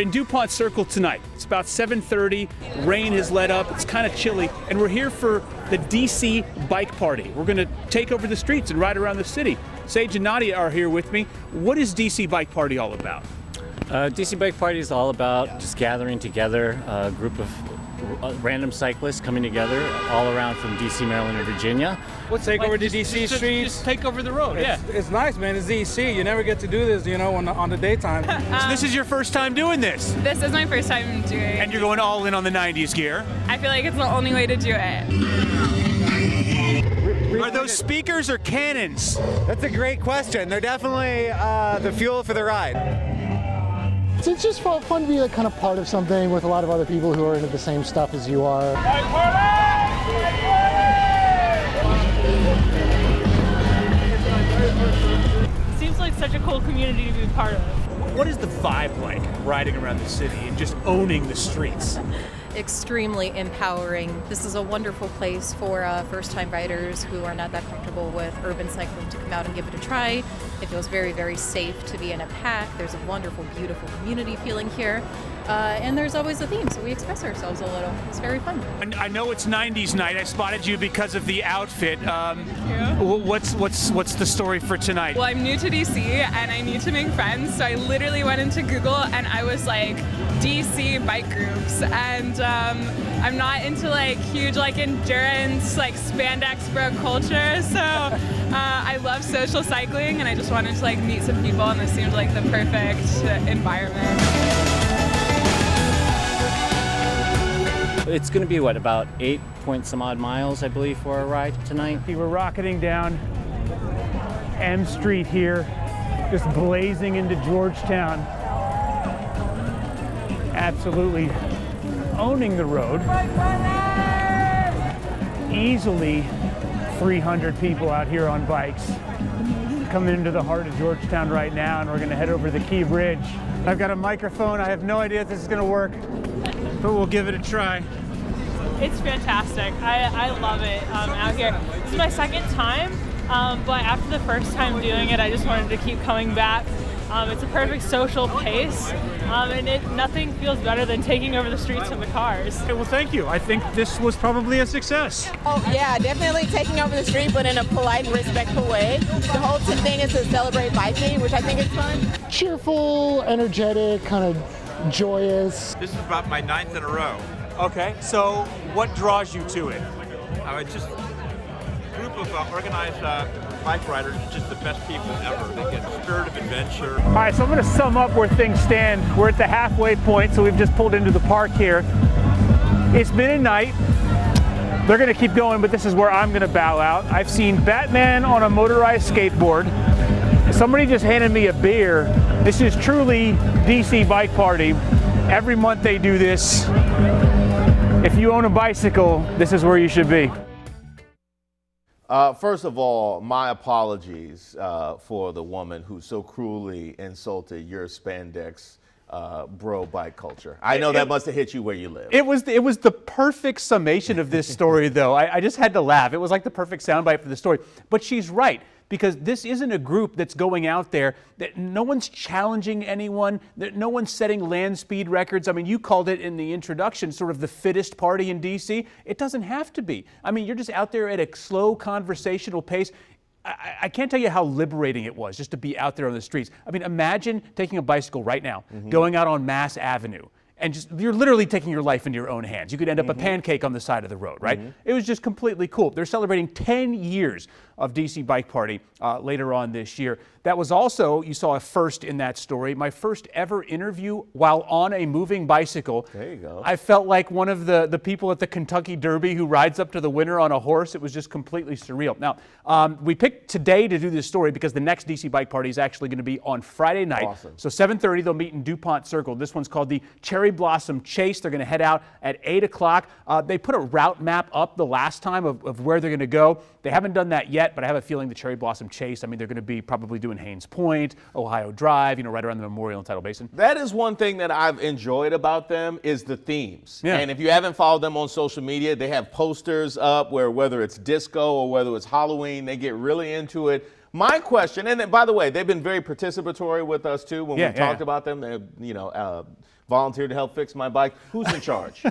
We're in DuPont Circle tonight. It's about 7:30. Rain has let up. It's kind of chilly, and we're here for the DC Bike Party. We're going to take over the streets and ride around the city. Sage and Nadia are here with me. What is DC Bike Party all about? DC Bike Party is all about just gathering together a group of random cyclists coming together all around from DC, Maryland, and Virginia. We'll take over the DC streets. Just take over the road, It's nice, man. It's DC. You never get to do this, on the daytime. So this is your first time doing this? This is my first time doing it. And you're going all in on the 90s gear? I feel like it's the only way to do it. Are those speakers or cannons? That's a great question. They're definitely the fuel for the ride. So it's just fun to be like kind of part of something with a lot of other people who are into the same stuff as you are. Seems like such a cool community to be part of. What is the vibe like riding around the city and just owning the streets? Extremely empowering. This is a wonderful place for first-time riders who are not that comfortable with urban cycling to come out and give it a try. It feels very, very safe to be in a pack. There's a wonderful, beautiful community feeling here. And there's always a theme, so we express ourselves a little. It's very fun. And I know it's 90s night. I spotted you because of the outfit. What's the story for tonight? Well, I'm new to DC and I need to make friends, so I literally went into Google and I was like, DC bike groups, and I'm not into like huge like endurance like spandex bro culture, so I love social cycling and I just wanted to like meet some people, and this seemed like the perfect environment. It's going to be, about 8 point some odd miles, I believe, for our ride tonight. We're rocketing down M Street here, just blazing into Georgetown. Absolutely owning the road. Easily 300 people out here on bikes. Coming into the heart of Georgetown right now, and we're going to head over the Key Bridge. I've got a microphone. I have no idea if this is going to work, but we'll give it a try. It's fantastic. I love it out here. This is my second time, but after the first time doing it, I just wanted to keep coming back. It's a perfect social pace, and nothing feels better than taking over the streets of the cars. Okay, well, thank you. I think this was probably a success. Oh, yeah, definitely taking over the street, but in a polite and respectful way. The whole thing is to celebrate biking, which I think is fun. Cheerful, energetic, kind of joyous. This is about my 9th in a row. Okay, so what draws you to it? It's just a group of organized bike riders, just the best people ever. They get a spirit of adventure. All right, so I'm going to sum up where things stand. We're at the halfway point, so we've just pulled into the park here. It's been a night. They're going to keep going, but this is where I'm going to bow out. I've seen Batman on a motorized skateboard. Somebody just handed me a beer. This is truly DC Bike Party. Every month they do this. If you own a bicycle, this is where you should be. First of all, my apologies for the woman who so cruelly insulted your spandex bro bike culture. I know that must have hit you where you live. It was the perfect summation of this story, though. I just had to laugh. It was like the perfect soundbite for the story. But she's right, because this isn't a group that's going out there. That no one's challenging anyone. That no one's setting land speed records. I mean, you called it in the introduction sort of the fittest party in DC. It doesn't have to be. I mean, you're just out there at a slow conversational pace. I can't tell you how liberating it was just to be out there on the streets. I mean, imagine taking a bicycle right now, going out on Mass Avenue, and you're literally taking your life into your own hands. You could end up a pancake on the side of the road, right? It was just completely cool. They're celebrating 10 years of DC Bike Party later on this year. That was also, you saw a first in that story, my first ever interview while on a moving bicycle. There you go. I felt like one of the people at the Kentucky Derby who rides up to the winner on a horse. It was just completely surreal. Now, we picked today to do this story because the next DC Bike Party is actually going to be on Friday night. Awesome. So 7:30, they'll meet in DuPont Circle. This one's called the Cherry Blossom Chase. They're going to head out at 8 o'clock. They put a route map up the last time of where they're going to go. They haven't done that yet, but I have a feeling the Cherry Blossom Chase, I mean, they're going to be probably doing Haynes Point, Ohio Drive, right around the Memorial and Tidal Basin. That is one thing that I've enjoyed about them is the themes. Yeah. And if you haven't followed them on social media, they have posters up where whether it's disco or whether it's Halloween, they get really into it. My question, and then, by the way, they've been very participatory with us too when we talked about them. They, volunteered to help fix my bike. Who's in charge?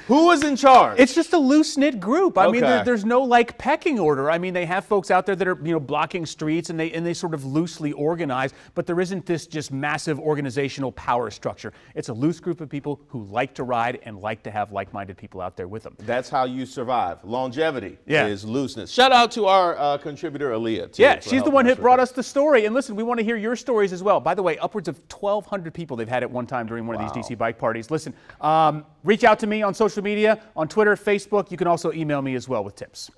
Who is in charge? It's just a loose-knit group. I mean, Okay. there's no like pecking order. I mean, they have folks out there that are, blocking streets, and they sort of loosely organize, but there isn't this just massive organizational power structure. It's a loose group of people who like to ride and like to have like-minded people out there with them. That's how you survive. Longevity Yeah. is looseness. Shout out to our contributor, Aaliyah, too, Yeah, for she's the helping one us that brought with us the story. And listen, we want to hear your stories as well. By the way, upwards of 1,200 people they've had at one time during one of these DC bike parties. Listen, reach out to me on social media, on Twitter, Facebook. You can also email me as well with tips.